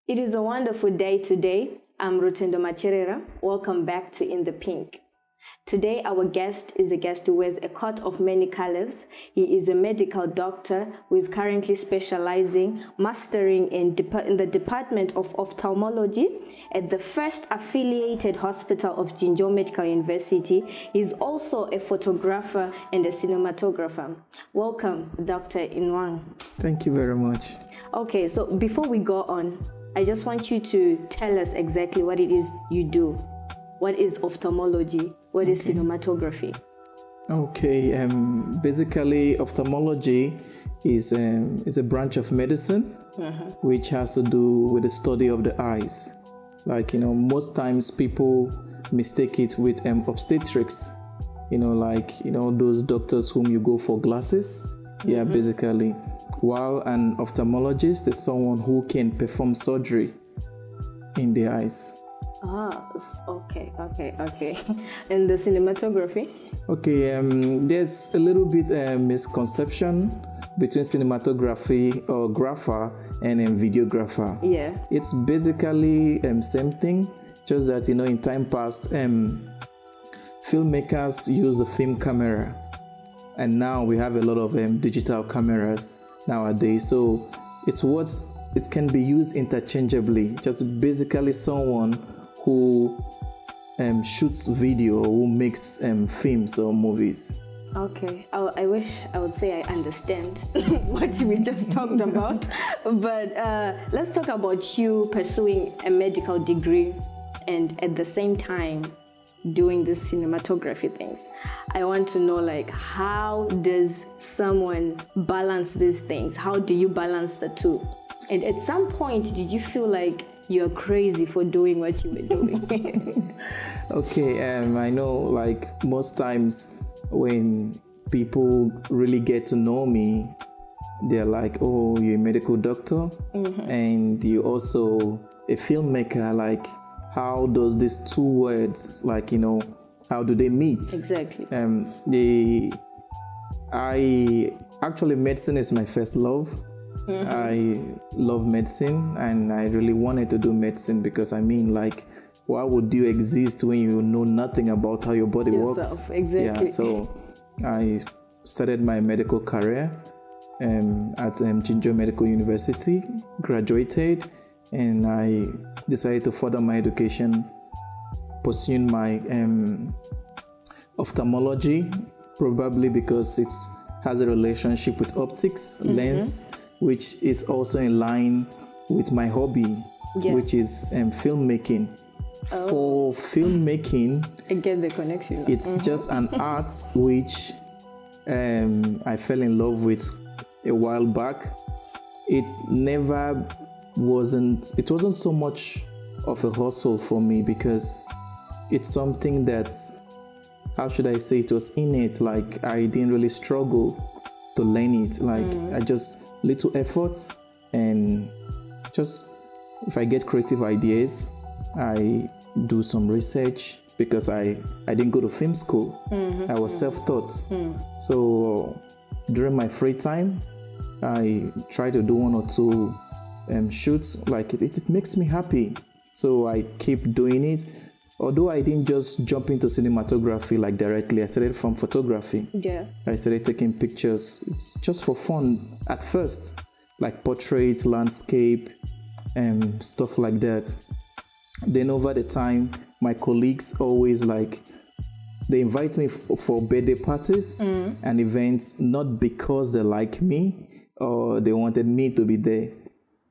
It is a wonderful day today. I'm Rutendo Macherera. Welcome back to In the Pink. Today, our guest is a guest who wears a coat of many colors. He is a medical doctor who is currently specializing, mastering in the Department of Ophthalmology at the first affiliated hospital of Jinjo Medical University. He is also a photographer and a cinematographer. Welcome, Dr. Inwang. Thank you very much. Okay, so before we go on, I just want you to tell us exactly what it is you do. What is ophthalmology? What is cinematography? Okay, basically ophthalmology is a branch of medicine which has to do with the study of the eyes. Like, most times people mistake it with obstetrics, those doctors whom you go for glasses. Yeah, basically. While an ophthalmologist is someone who can perform surgery in the eyes. Okay. And the cinematography? Okay, there's a little bit misconception between cinematography or grapher and videographer. Yeah. It's basically same thing, just that, in time past, filmmakers use the film camera. And now we have a lot of digital cameras nowadays. So it can be used interchangeably. Just basically someone who shoots video, who makes films or movies. Okay, I wish I would say I understand what we just talked about, but let's talk about you pursuing a medical degree and at the same time doing this cinematography things. I want to know, how does someone balance these things? How do you balance the two? And at some point, did you feel like you're crazy for doing what you were doing? Okay, I know, most times when people really get to know me, they're like, oh, you're a medical doctor and you're also a filmmaker. How does these two words, how do they meet? Exactly. Actually, medicine is my first love. I love medicine and I really wanted to do medicine because why would you exist when you know nothing about how your body works? Exactly. Yeah, so I started my medical career at Jinjo Medical University, graduated, and I decided to further my education, pursuing my ophthalmology, probably because it has a relationship with optics, lens, which is also in line with my hobby, which is filmmaking. For filmmaking, I get the connection. It's just an art which I fell in love with a while back. It wasn't so much of a hustle for me because it's something that, how should I say, it was innate. I didn't really struggle to learn it. I just little effort, and just if I get creative ideas, I do some research because I didn't go to film school. I was self-taught. So during my free time, I try to do one or two shoots. It makes me happy, so I keep doing it. Although I didn't just jump into cinematography directly, I started from photography. Yeah. I started taking pictures. It's just for fun at first, portrait, landscape, stuff like that. Then over the time, my colleagues always they invite me for birthday parties and events, not because they like me or they wanted me to be there.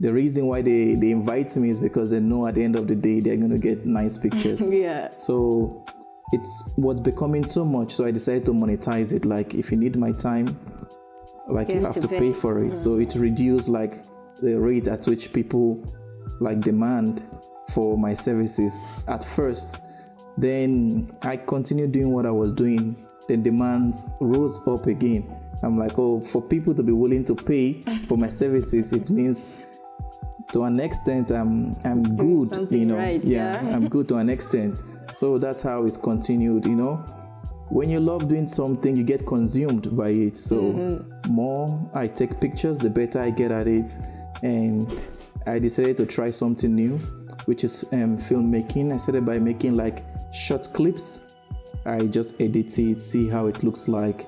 The reason why they invite me is because they know at the end of the day they're going to get nice pictures. Yeah. So it's what's becoming too much. So I decided to monetize it. If you need my time, you have to pay for it. So it reduced the rate at which people demand for my services at first. Then I continued doing what I was doing. The demands rose up again. I'm for people to be willing to pay for my services, it means to an extent I'm good, right, yeah. I'm good to an extent. So that's how it continued. When you love doing something, you get consumed by it. So more I take pictures, the better I get at it, and I decided to try something new, which is filmmaking. I started by making like short clips. I just edit it, see how it looks like,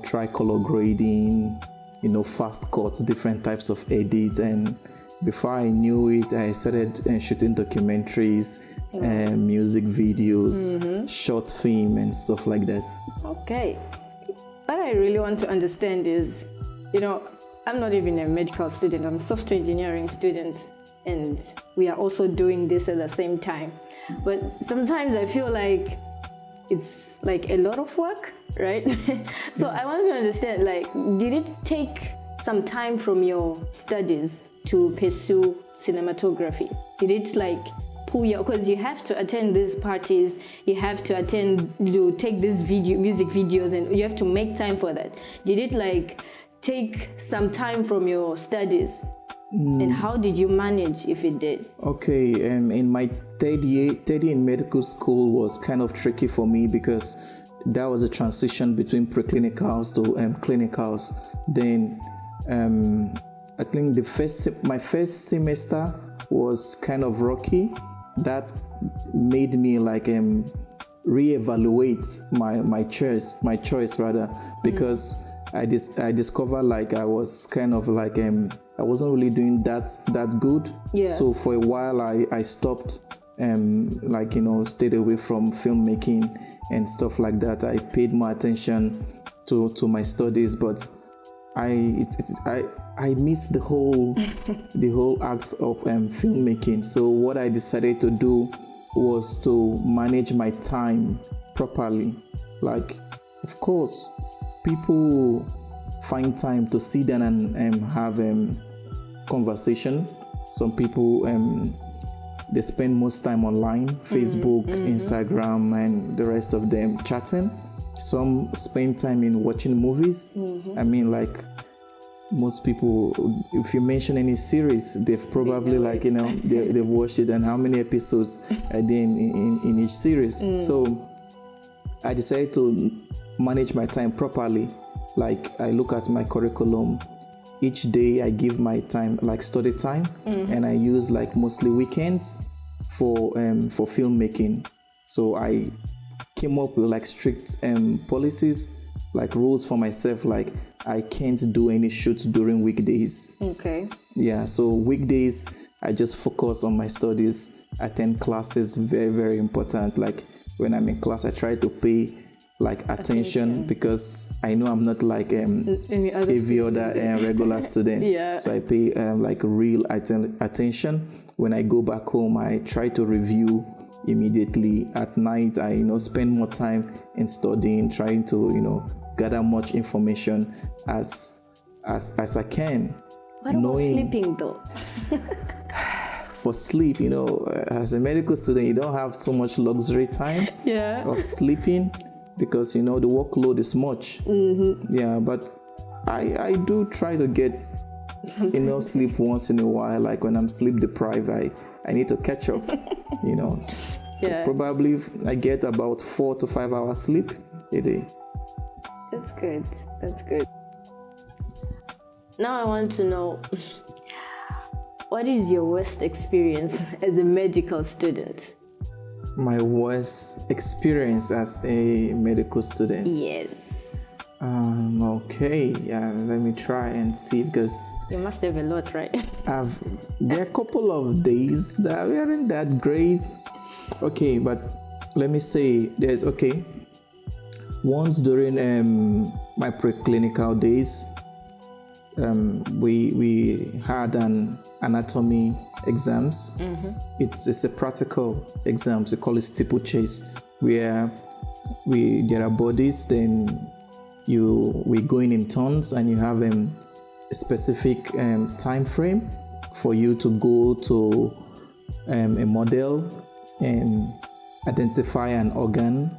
try color grading, fast cuts, different types of edit. And before I knew it, I started shooting documentaries, music videos, short film and stuff like that. Okay. What I really want to understand is, I'm not even a medical student, I'm a software engineering student, and we are also doing this at the same time. But sometimes I feel like it's like a lot of work, right? So I want to understand, like, did it take some time from your studies to pursue cinematography? Did it like pull you, because you have to attend these parties, you have to take these music videos, and you have to make time for that. Did it like take some time from your studies? And how did you manage if it did? Okay, in my third year in medical school was kind of tricky for me because that was a transition between preclinicals to clinicals. Then I think my first semester was kind of rocky. That made me like reevaluate my choice because I discovered like I was kind of like I wasn't really doing that good. Yeah. So for a while I stopped stayed away from filmmaking and stuff like that. I paid more attention to my studies, but I missed the whole act of filmmaking. So what I decided to do was to manage my time properly. Like, of course, people find time to sit down and have conversation. Some people they spend most time online, Facebook, Instagram, and the rest of them chatting. Some spend time in watching movies. I mean, like, most people, if you mention any series, they've probably they've watched it, and how many episodes are there in each series. So I decided to manage my time properly. Like, I look at my curriculum. Each day I give my time, like study time, and I use like mostly weekends for filmmaking. So I came up with like strict policies, like rules for myself. Like, I can't do any shoots during weekdays. Okay. Yeah, so weekdays I just focus on my studies, attend classes, very, very important. Like, when I'm in class, I try to pay like attention because I know I'm not like every other regular student. Yeah. So I pay like real attention. When I go back home, I try to review immediately. At night, I spend more time in studying, trying to gather much information as I can. What about sleeping though? For sleep, as a medical student, you don't have so much luxury time of sleeping because the workload is much. Yeah, but I do try to get enough sleep once in a while. Like, when I'm sleep deprived, I need to catch up. So probably I get about 4 to 5 hours sleep a day. That's good. Now I want to know, what is your worst experience as a medical student? My worst experience as a medical student? Yes. Okay, let me try and see, because you must have a lot, right? There are a couple of days that weren't that great. Okay, but let me say once during my preclinical days, we had an anatomy exams. It's a practical exams. We call it steeplechase, where there are bodies, then we go in turns, and you have a specific time frame for you to go to a model and identify an organ.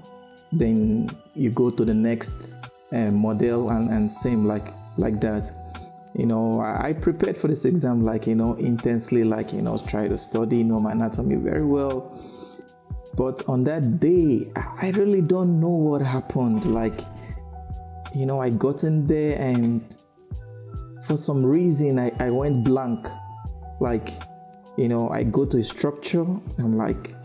Then you go to the next model and same like that. I prepared for this exam intensely, try to study my anatomy very well. But on that day, I really don't know what happened. I got in there, and for some reason I went blank. like, I go to a structure, I'm like,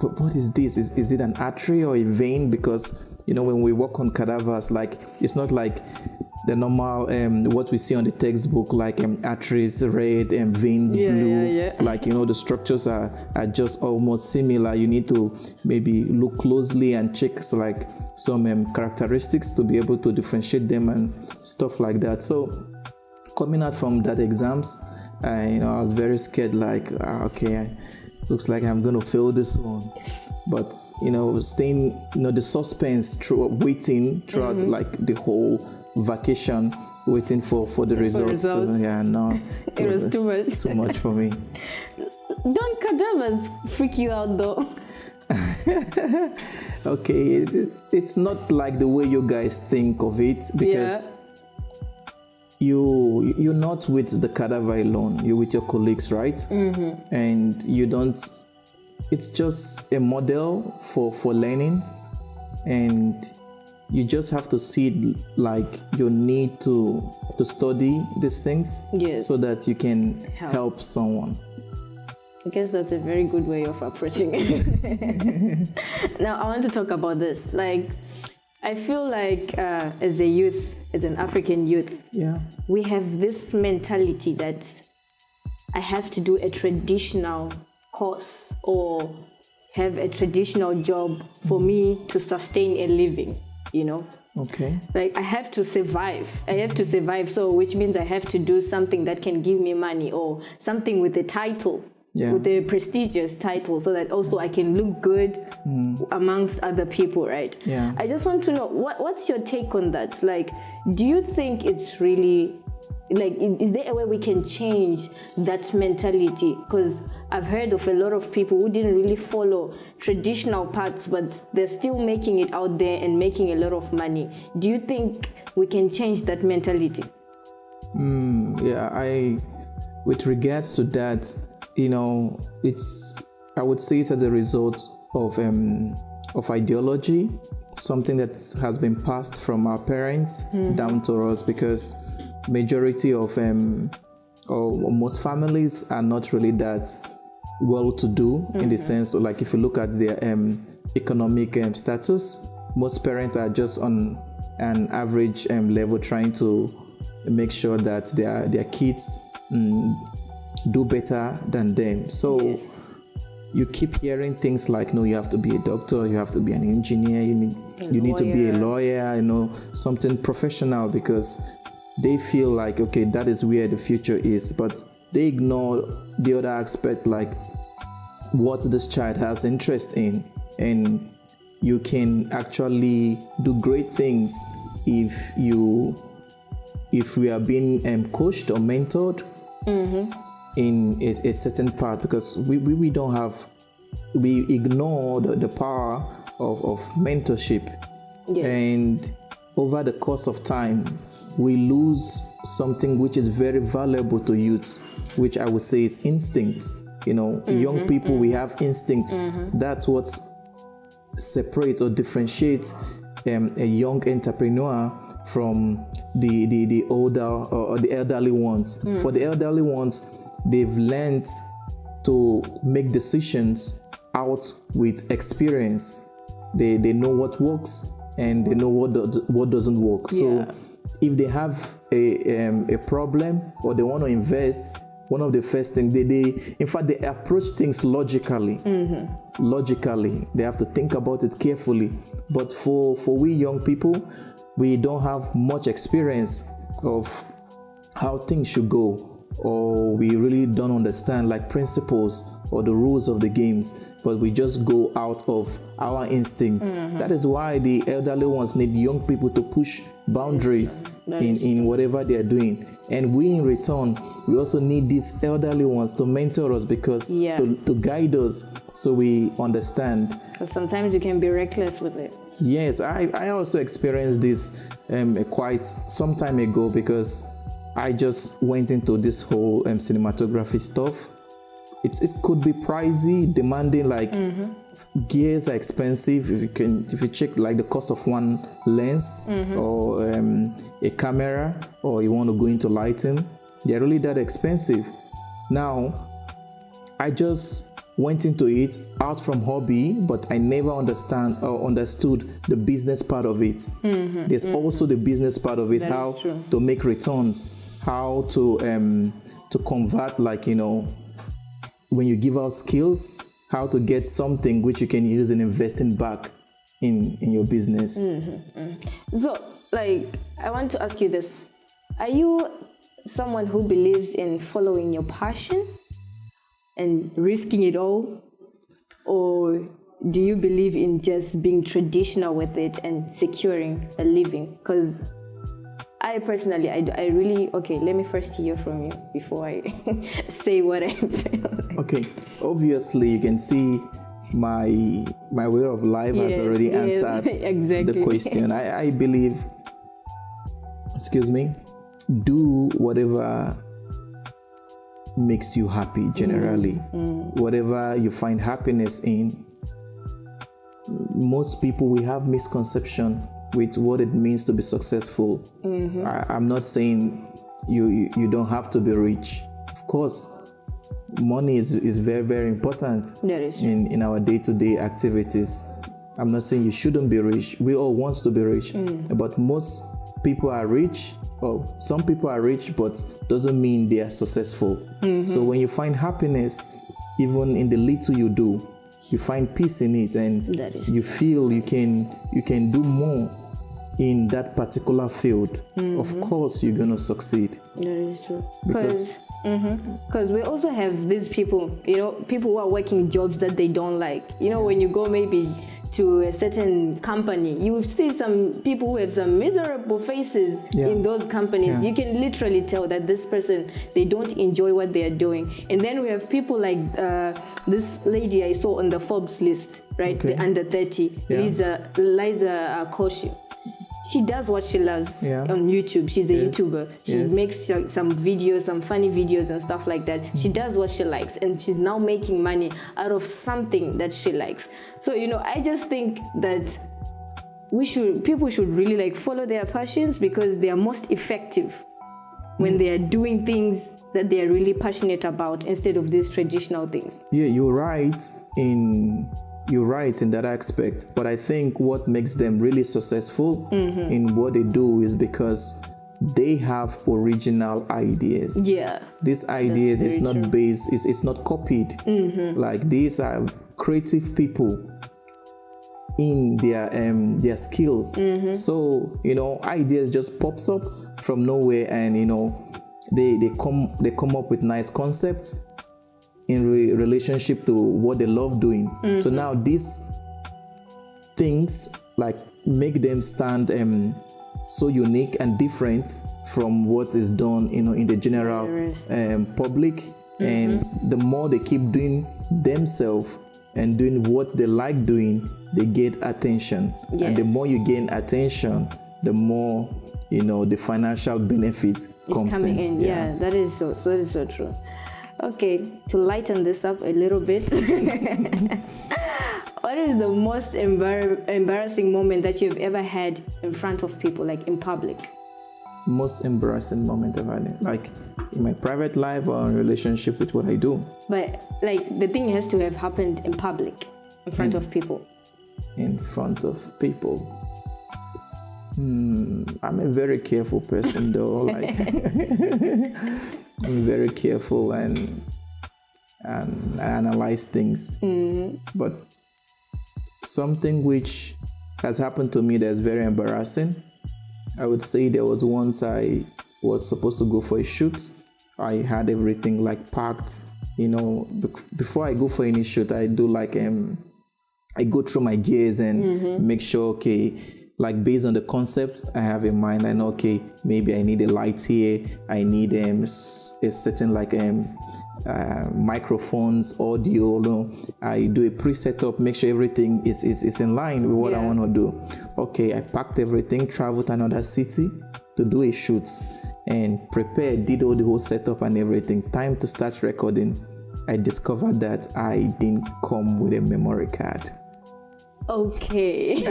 but what is this? Is it an artery or a vein? Because when we work on cadavers, like, it's not like the normal what we see on the textbook, like arteries red and veins blue. Like, the structures are just almost similar. You need to maybe look closely and check like some characteristics to be able to differentiate them and stuff like that. So coming out from that exams, I was very scared, like, okay, looks like I'm gonna fail this one. But staying, the suspense waiting throughout like the whole vacation, waiting for the results. It was too much. Too much for me. Don't cadavers freak you out though? Okay, it's not like the way you guys think of it, because you're not with the cadaver alone. You're with your colleagues, right? Mm-hmm. And you don't. It's just a model for learning, and you just have to see it like you need to study these things, so that you can help someone. I guess that's a very good way of approaching it. Now, I want to talk about this. Like, I feel like as a youth, as an African youth, we have this mentality that I have to do a traditional course or have a traditional job for me to sustain a living, Okay. Like, I have to survive, so which means I have to do something that can give me money, or something with a title, with a prestigious title, so that also I can look good amongst other people, right? I just want to know, what's your take on that? Like, do you think it's really, like, is there a way we can change that mentality? Because I've heard of a lot of people who didn't really follow traditional paths, but they're still making it out there and making a lot of money. Do you think we can change that mentality? With regards to that, I would say it's as a result of ideology, something that has been passed from our parents down to us, because majority of or most families are not really that well-to-do, in the sense of, like, if you look at their economic status, most parents are just on an average level, trying to make sure that their kids do better than them. So you keep hearing things like, no, you have to be a doctor, you have to be an engineer, you need to be a lawyer, something professional, because they feel like, okay, that is where the future is. But they ignore the other aspect, like what this child has interest in. And you can actually do great things if we are being coached or mentored in a certain path, because we don't have, we ignore the power of mentorship. And over the course of time, we lose something which is very valuable to youth, which I would say is instinct. Young people, we have instinct. That's what separates or differentiates a young entrepreneur from the older or the elderly ones. For the elderly ones, they've learned to make decisions out with experience. They know what works and they know what doesn't work. So if they have a problem or they want to invest, one of the first things they approach things logically. Logically, they have to think about it carefully. But for we young people, we don't have much experience of how things should go, or we really don't understand like principles or the rules of the games, but we just go out of our instincts. That is why the elderly ones need young people to push boundaries in whatever they are doing. And we in return, we also need these elderly ones to mentor us, because to guide us so we understand. Because sometimes you can be reckless with it. Yes, I also experienced this quite some time ago, because I just went into this whole cinematography stuff. It could be pricey, demanding, like gears are expensive. If you check like the cost of one lens or a camera, or you want to go into lighting, They're really that expensive. Now, I just went into it out from hobby, but I never understood the business part of it. There's also the business part of it, That how is true. to make returns, how to convert, like, when you give out skills, how to get something which you can use in investing back in your business. So, like, I want to ask you this. Are you someone who believes in following your passion and risking it all? Or do you believe in just being traditional with it and securing a living? Because I personally, I really, okay, let me first hear from you before I say what I feel. Okay, obviously you can see my way of life has already answered exactly. the question. I believe, do whatever makes you happy generally. Whatever you find happiness in. Most people, we have misconception with what it means to be successful. I'm not saying you don't have to be rich. Of course, money is very, very important That is true. in our day-to-day activities. I'm not saying you shouldn't be rich. We all want to be rich, but most people are rich. Well, some people are rich, but doesn't mean they are successful. So when you find happiness, even in the little you do, you find peace in it, and you feel you can do more in that particular field. Of course, you're gonna succeed. That is true. Because we also have these people, people who are working jobs that they don't like. When you go maybe to a certain company, you will see some people who have some miserable faces in those companies. You can literally tell that this person, they don't enjoy what they are doing. And then we have people like this lady I saw on the Forbes list, right? The under 30, Liza Koshy. She does what she loves on YouTube. She's a YouTuber. She makes some videos, some funny videos and stuff like that. She does what she likes, and she's now making money out of something that she likes. So, I just think that people should really like follow their passions, because they are most effective when they are doing things that they are really passionate about instead of these traditional things. Yeah, you're right in that aspect, but I think what makes them really successful in what they do is because they have original ideas. Yeah, these ideas is not based, it's not copied. Like, these are creative people in their skills. So ideas just pops up from nowhere, and they come up with nice concepts in relationship to what they love doing. So now these things like make them stand so unique and different from what is done in the general public. And the more they keep doing themselves and doing what they like doing, they get attention. And the more you gain attention, the more the financial benefits comes coming in. Yeah, that is so true. Okay, to lighten this up a little bit, what is the most embarrassing moment that you've ever had in front of people, like in public? Most embarrassing moment I've had, like in my private life or in relationship with what I do? But like the thing has to have happened in public, in front of people. In front of people. I'm a very careful person though. Like I'm very careful and I analyze things. But something which has happened to me that's very embarrassing, I would say there was once I was supposed to go for a shoot. I had everything like packed. Before I go for any shoot, I do like I go through my gears and make sure, like based on the concept I have in mind, I know, maybe I need a light here, I need a certain like microphones, audio. I do a pre-setup, make sure everything is in line with what I want to do. I packed everything, traveled to another city to do a shoot and prepared, did all the whole setup and everything. Time to start recording, I discovered that I didn't come with a memory card. Okay.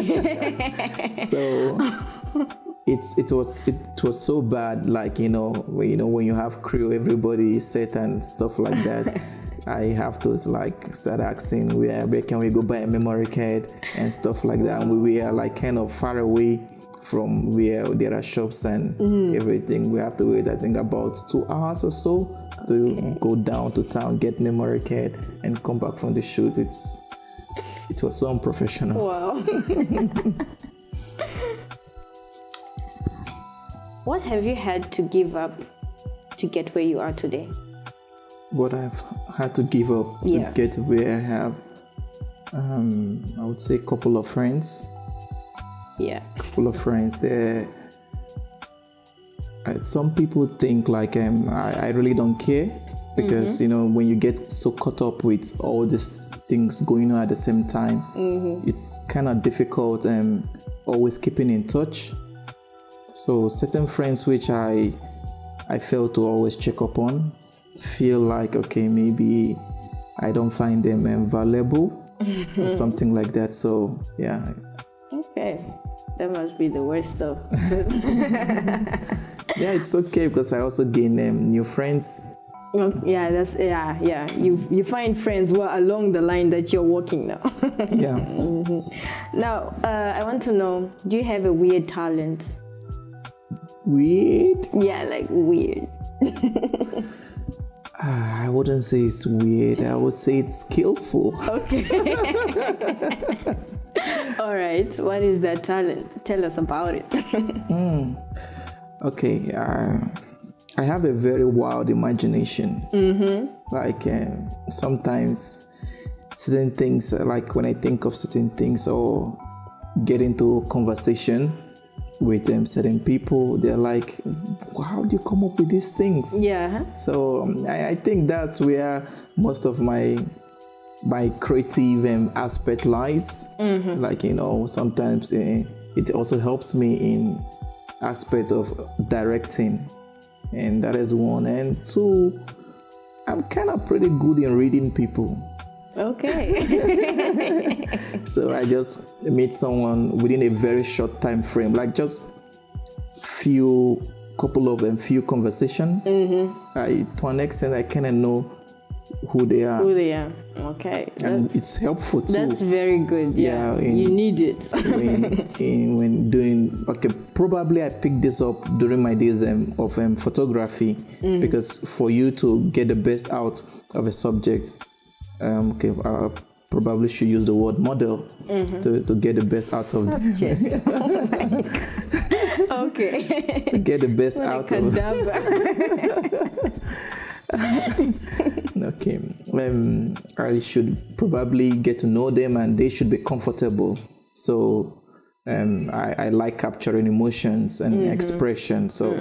So it was so bad, like when you have crew, everybody is set and stuff like that. I have to like start asking where can we go buy a memory card and stuff like that. And we were like kind of far away from where there are shops and everything. We have to wait, I think, about 2 hours or so to go down to town, get memory card, and come back from the shoot. It was so unprofessional. Wow. What have you had to give up to get where you are today? What I've had to give up to get where I have, I would say a couple of friends. Yeah. Couple of friends there. Some people think like I really don't care because when you get so caught up with all these things going on at the same time, it's kind of difficult always keeping in touch. So certain friends which I fail to always check up on, feel like okay, maybe I don't find them valuable or something like that. So yeah. Okay, that must be the worst stuff. Yeah, it's okay because I also gain new friends. Yeah, that's yeah. You find friends who are along the line that you're walking now. Yeah. Now, I want to know: do you have a weird talent? Weird? Yeah, like weird. I wouldn't say it's weird. I would say it's skillful. Okay. All right. What is that talent? Tell us about it. Okay. I have a very wild imagination. Like sometimes certain things, like when I think of certain things or get into conversation with certain people, they're like, how do you come up with these things? Yeah. So I think that's where most of my creative aspect lies. Like sometimes it also helps me in aspect of directing, and that is one. And two, I'm kind of pretty good in reading people. Okay. So I just meet someone within a very short time frame, like just few conversation. To an extent, I kind of know who they are. Okay. And it's helpful too. That's very good. Yeah. You need it. when doing, probably I picked this up during my days of photography, because for you to get the best out of a subject, I probably should use the word model to get the best out of subject. Oh my God. Okay. To get the best out of okay. I should probably get to know them and they should be comfortable. So I like capturing emotions and expression. So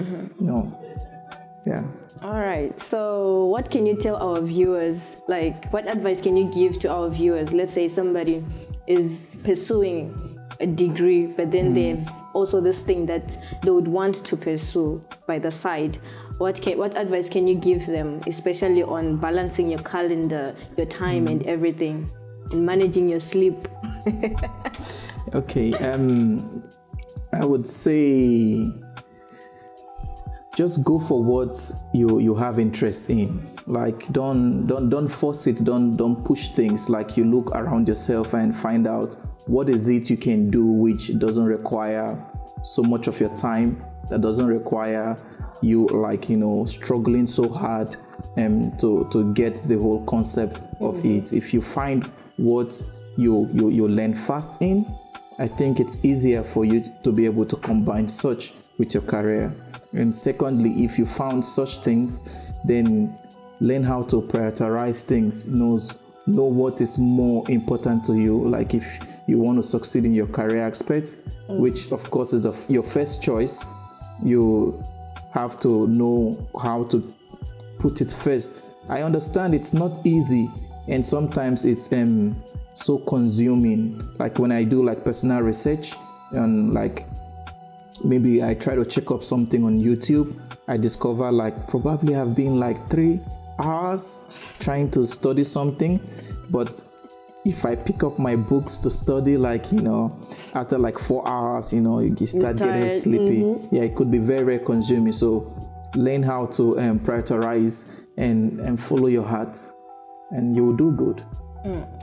yeah. All right. So what can you tell our viewers? Like, what advice can you give to our viewers? Let's say somebody is pursuing a degree, but then they've also this thing that they would want to pursue by the side. What advice can you give them, especially on balancing your calendar, your time, and everything, and managing your sleep? Okay. I would say just go for what you have interest in. Like don't force it. Don't push things. Like you look around yourself and find out what is it you can do which doesn't require so much of your time, that doesn't require you struggling so hard to get the whole concept of it. If you find what you learn fast in, I think it's easier for you to be able to combine such with your career. And secondly, if you found such thing, then learn how to prioritize things. Know what is more important to you. Like if you want to succeed in your career aspect, which of course is your first choice, you have to know how to put it first. I understand it's not easy, and sometimes it's so consuming. Like when I do like personal research and like maybe I try to check up something on YouTube, I discover like probably have been like 3 hours trying to study something, but if I pick up my books to study, like, after like 4 hours, you start getting sleepy. Yeah, it could be very, very consuming. So learn how to prioritize and follow your heart, and you will do good.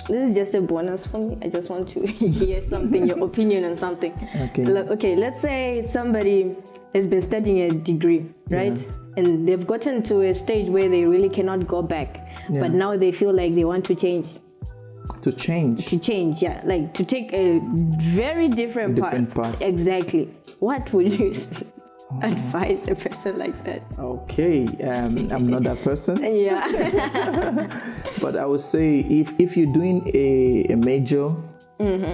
This is just a bonus for me. I just want to hear something, your opinion on something. Okay, let's say somebody has been studying a degree, right? Yeah. And they've gotten to a stage where they really cannot go back. Yeah. But now they feel like they want to change. To change, yeah. Like to take a very different path. Exactly. What would you advise a person like that? Okay, I'm not that person. Yeah. But I would say if you're doing a major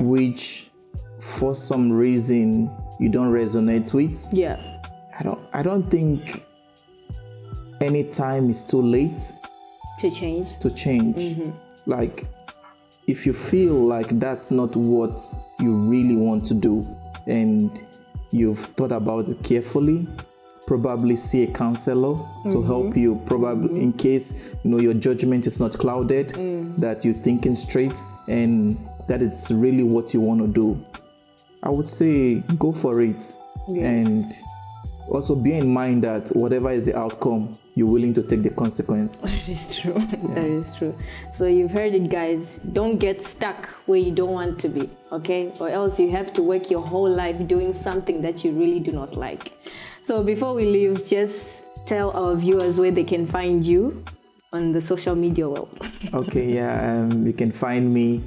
which for some reason you don't resonate with, yeah, I don't think any time is too late to change. Like, if you feel like that's not what you really want to do and you've thought about it carefully, probably see a counselor to help you, probably in case your judgment is not clouded, that you're thinking straight and that it's really what you want to do. I would say go for it. Yes. And also bear in mind that whatever is the outcome, you're willing to take the consequence. That is true. Yeah. That is true. So you've heard it, guys. Don't get stuck where you don't want to be, okay? Or else you have to work your whole life doing something that you really do not like. So before we leave, just tell our viewers where they can find you on the social media world. Okay, yeah. You can find me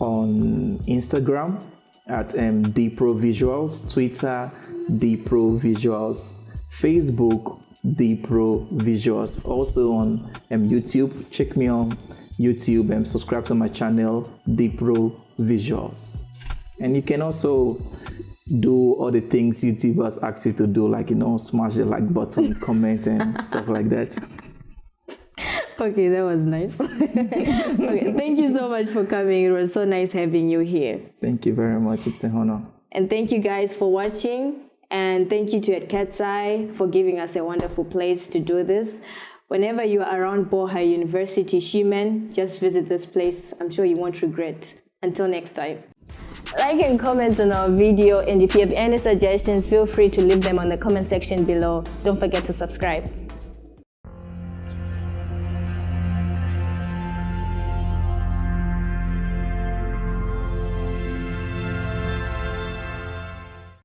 on Instagram at DProVisuals, Twitter, DProVisuals, Facebook, DProVisuals. Also on YouTube. Check me on YouTube and subscribe to my channel, DProVisuals. And you can also do all the things YouTubers ask you to do, like, smash the like button, comment, and stuff like that. Okay, that was nice. Okay, thank you so much for coming. It was so nice having you here. Thank you very much. It's an honor. And thank you guys for watching. And thank you to at Cat's Eye for giving us a wonderful place to do this. Whenever you are around Boha University, Shimen, just visit this place. I'm sure you won't regret. Until next time. Like and comment on our video, and if you have any suggestions, feel free to leave them on the comment section below. Don't forget to subscribe.